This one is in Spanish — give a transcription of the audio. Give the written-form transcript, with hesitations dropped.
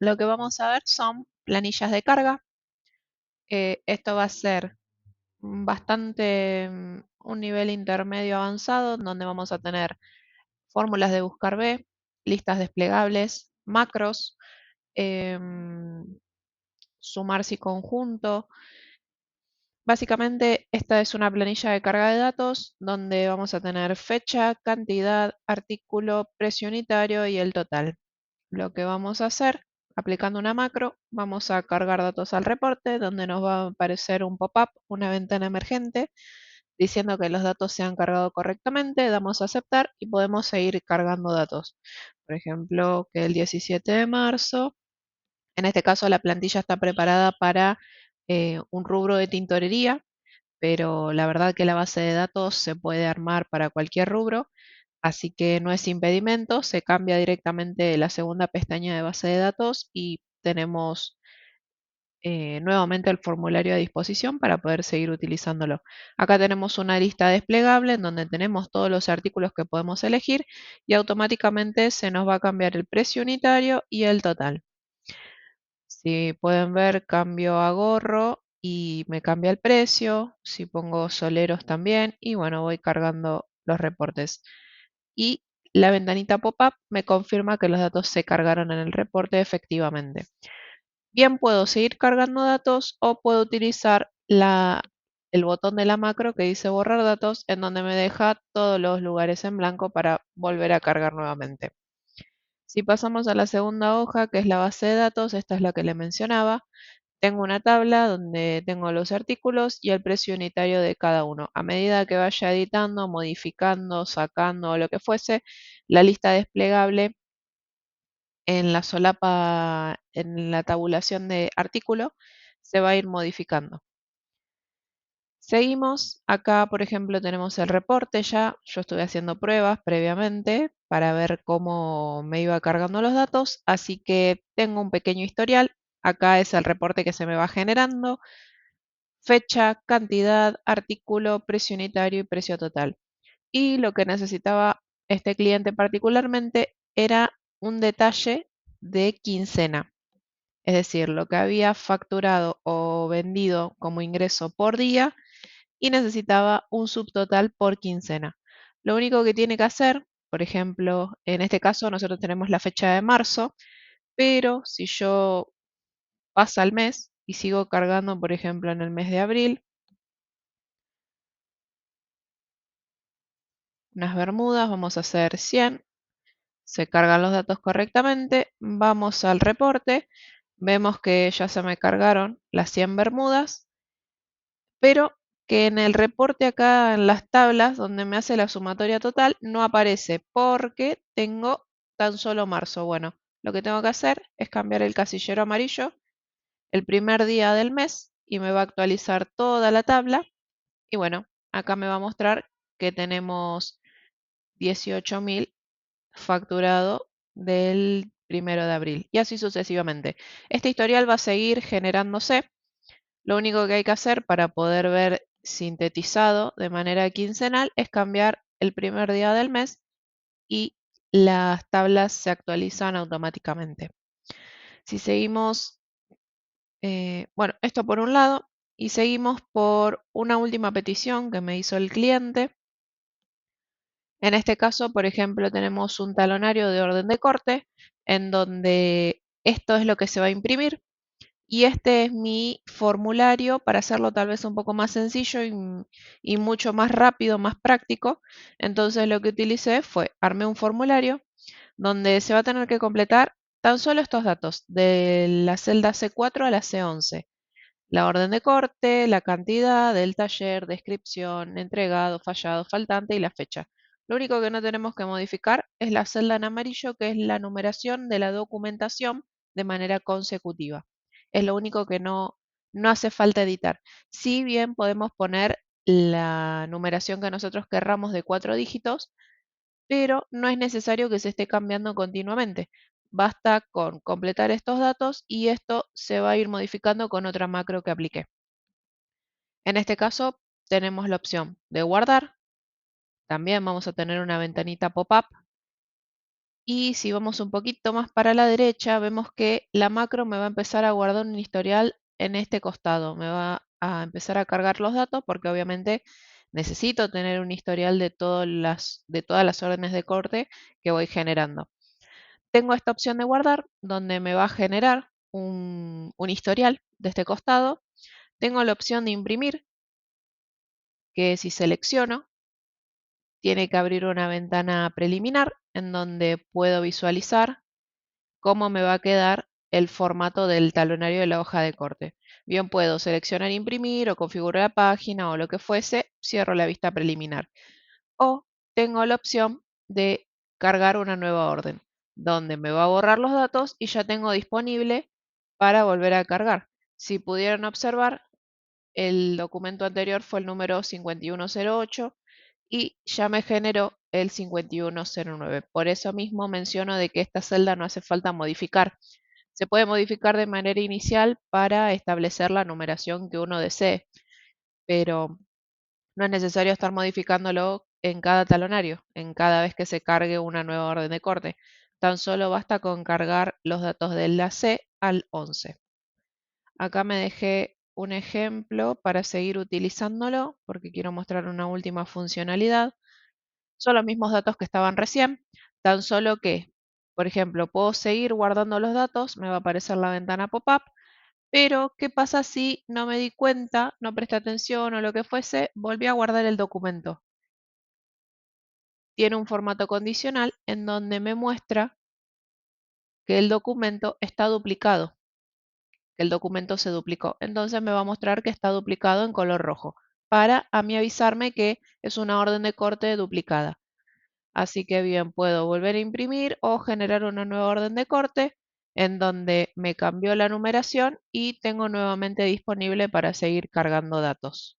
Lo que vamos a ver son planillas de carga. Esto va a ser bastante un nivel intermedio avanzado, donde vamos a tener fórmulas de buscar B, listas desplegables, macros, em, sumar si conjunto. Básicamente, esta es una planilla de carga de datos donde vamos a tener fecha, cantidad, artículo, precio unitario y el total. Lo que vamos a hacer, aplicando una macro, vamos a cargar datos al reporte, donde nos va a aparecer un pop-up, una ventana emergente, diciendo que los datos se han cargado correctamente, damos a aceptar y podemos seguir cargando datos. Por ejemplo, que el 17 de marzo, en este caso la plantilla está preparada para un rubro de tintorería, pero la verdad que la base de datos se puede armar para cualquier rubro. Así que no es impedimento, se cambia directamente la segunda pestaña de base de datos y tenemos nuevamente el formulario a disposición para poder seguir utilizándolo. Acá tenemos una lista desplegable en donde tenemos todos los artículos que podemos elegir y automáticamente se nos va a cambiar el precio unitario y el total. Si pueden ver, cambio a gorro y me cambia el precio. Si pongo soleros también y bueno, voy cargando los reportes y la ventanita pop-up me confirma que los datos se cargaron en el reporte efectivamente. Bien, puedo seguir cargando datos o puedo utilizar el botón de la macro que dice borrar datos, en donde me deja todos los lugares en blanco para volver a cargar nuevamente. Si pasamos a la segunda hoja, que es la base de datos, esta es la que le mencionaba. Tengo una tabla donde tengo los artículos y el precio unitario de cada uno. A medida que vaya editando, modificando, sacando o lo que fuese, la lista desplegable en la solapa, en la tabulación de artículo, se va a ir modificando. Seguimos, acá por ejemplo tenemos el reporte ya, yo estuve haciendo pruebas previamente para ver cómo me iba cargando los datos, así que tengo un pequeño historial, acá es el reporte que se me va generando, fecha, cantidad, artículo, precio unitario y precio total. Y lo que necesitaba este cliente particularmente era un detalle de quincena, es decir, lo que había facturado o vendido como ingreso por día y necesitaba un subtotal por quincena. Lo único que tiene que hacer, por ejemplo, en este caso nosotros tenemos la fecha de marzo, pero si yo pasa el mes y sigo cargando, por ejemplo, en el mes de abril, unas bermudas, vamos a hacer 100, se cargan los datos correctamente, vamos al reporte, vemos que ya se me cargaron las 100 bermudas, pero que en el reporte acá en las tablas donde me hace la sumatoria total no aparece porque tengo tan solo marzo. Bueno, lo que tengo que hacer es cambiar el casillero amarillo el primer día del mes y me va a actualizar toda la tabla. Y bueno, acá me va a mostrar que tenemos 18.000 facturado del 1 de abril y así sucesivamente. Este historial va a seguir generándose. Lo único que hay que hacer para poder ver sintetizado de manera quincenal es cambiar el primer día del mes y las tablas se actualizan automáticamente. Si seguimos, bueno, esto por un lado, y seguimos por una última petición que me hizo el cliente. En este caso, por ejemplo, tenemos un talonario de orden de corte en donde esto es lo que se va a imprimir. Y este es mi formulario para hacerlo tal vez un poco más sencillo y mucho más rápido, más práctico. Entonces lo que utilicé fue, armé un formulario donde se va a tener que completar tan solo estos datos, de la celda C4 a la C11. La orden de corte, la cantidad del taller, descripción, entregado, fallado, faltante y la fecha. Lo único que no tenemos que modificar es la celda en amarillo, que es la numeración de la documentación de manera consecutiva. Es lo único que no hace falta editar. Si bien podemos poner la numeración que nosotros querramos de 4 dígitos, pero no es necesario que se esté cambiando continuamente. Basta con completar estos datos y esto se va a ir modificando con otra macro que apliqué. En este caso tenemos la opción de guardar. También vamos a tener una ventanita pop-up Y si vamos un poquito más para la derecha, vemos que la macro me va a empezar a guardar un historial en este costado. Me va a empezar a cargar los datos porque obviamente necesito tener un historial de todas las órdenes de corte que voy generando. Tengo esta opción de guardar, donde me va a generar un historial de este costado. Tengo la opción de imprimir, que si selecciono, tiene que abrir una ventana preliminar en donde puedo visualizar cómo me va a quedar el formato del talonario de la hoja de corte. Bien, puedo seleccionar imprimir o configurar la página o lo que fuese, cierro la vista preliminar. O tengo la opción de cargar una nueva orden, donde me va a borrar los datos y ya tengo disponible para volver a cargar. Si pudieran observar, el documento anterior fue el número 5108 y ya me generó el 5109. Por eso mismo menciono de que esta celda no hace falta modificar. Se puede modificar de manera inicial para establecer la numeración que uno desee, pero no es necesario estar modificándolo en cada talonario, en cada vez que se cargue una nueva orden de corte. Tan solo basta con cargar los datos de la C al 11. Acá me dejé un ejemplo para seguir utilizándolo porque quiero mostrar una última funcionalidad. Son los mismos datos que estaban recién, tan solo que, por ejemplo, puedo seguir guardando los datos, me va a aparecer la ventana pop-up, pero ¿qué pasa si no me di cuenta, no presté atención o lo que fuese? Volví a guardar el documento. Tiene un formato condicional en donde me muestra que el documento está duplicado, que el documento se duplicó. Entonces me va a mostrar que está duplicado en color rojo, para a mí avisarme que es una orden de corte duplicada. Así que bien, puedo volver a imprimir o generar una nueva orden de corte en donde me cambió la numeración y tengo nuevamente disponible para seguir cargando datos.